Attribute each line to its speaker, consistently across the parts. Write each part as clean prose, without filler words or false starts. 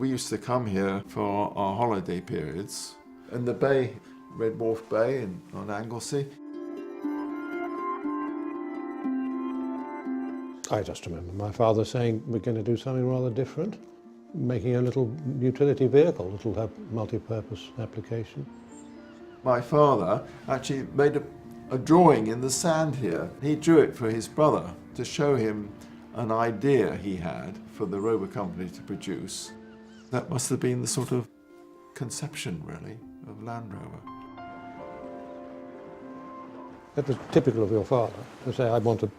Speaker 1: We used to come here for our holiday periods. And the bay, Wharf Bay on Anglesey.
Speaker 2: I just remember my father saying we're going to do something rather different, making a little utility vehicle that'll have multi-purpose application.
Speaker 1: My father actually made a drawing in the sand here. He drew it for his brother to show him an idea he had for the Rover company to produce. That must have been the sort of conception, really, of Land Rover.
Speaker 2: That was typical of your father, to say, I want to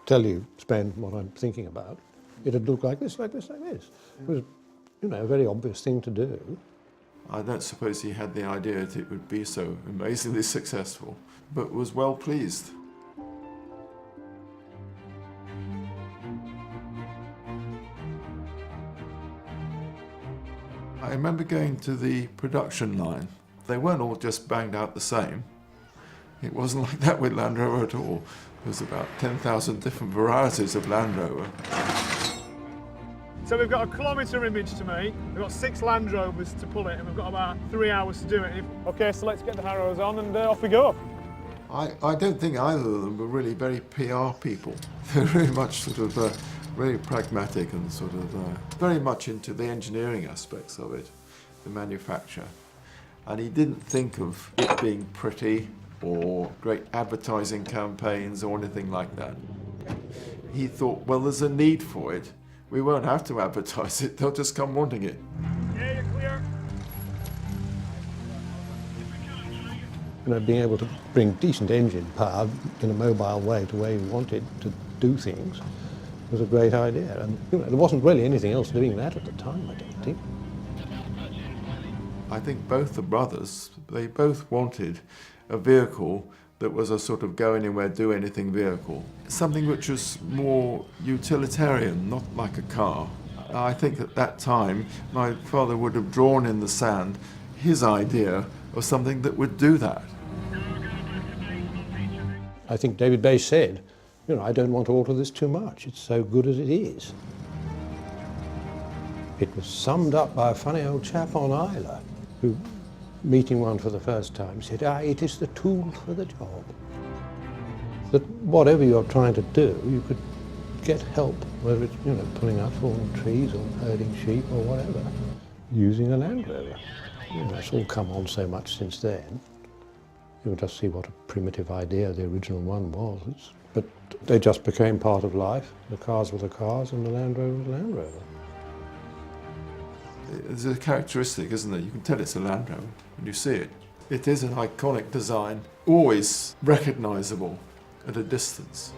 Speaker 2: tell you, Spen, what I'm thinking about. It'd look like this, like this, like this. It was, you know, a very obvious thing to do.
Speaker 1: I don't suppose he had the idea that it would be so amazingly successful, but was well pleased. I remember going to the production line. They weren't all just banged out the same. It wasn't like that with Land Rover at all. There was about 10,000 different varieties of Land Rover.
Speaker 3: So we've got a kilometre image to make, we've got 6 Land Rovers to pull it, and we've got about 3 hours to do it. Okay, so let's get the harrows on and off we go.
Speaker 1: I don't think either of them were really very PR people. They're very much sort of very pragmatic and sort of very much into the engineering aspects of it, the manufacture. And he didn't think of it being pretty or great advertising campaigns or anything like that. He thought, well, there's a need for it. We won't have to advertise it, they'll just come wanting it.
Speaker 3: Yeah, you're clear.
Speaker 2: You know, being able to bring decent engine power in a mobile way to where you wanted to do things was a great idea. And you know, there wasn't really anything else doing that at the time, I don't think.
Speaker 1: I think both the brothers, they both wanted a vehicle that was a sort of go anywhere, do anything vehicle. Something which was more utilitarian, not like a car. I think at that time, my father would have drawn in the sand his idea of something that would do that.
Speaker 2: I think David Bay said, you know, I don't want to alter this too much. It's so good as it is. It was summed up by a funny old chap on Isla who, meeting one for the first time, said, it is the tool for the job. That whatever you're trying to do, you could get help, whether it's, you know, pulling out fallen trees or herding sheep or whatever, using a Land Rover. You know, it's all come on so much since then. You can just see what a primitive idea the original one was. But they just became part of life. The cars were the cars and the Land Rover was Land Rover.
Speaker 1: There's a characteristic, isn't there? You can tell it's a Land Rover when you see it. It is an iconic design, always recognisable at a distance.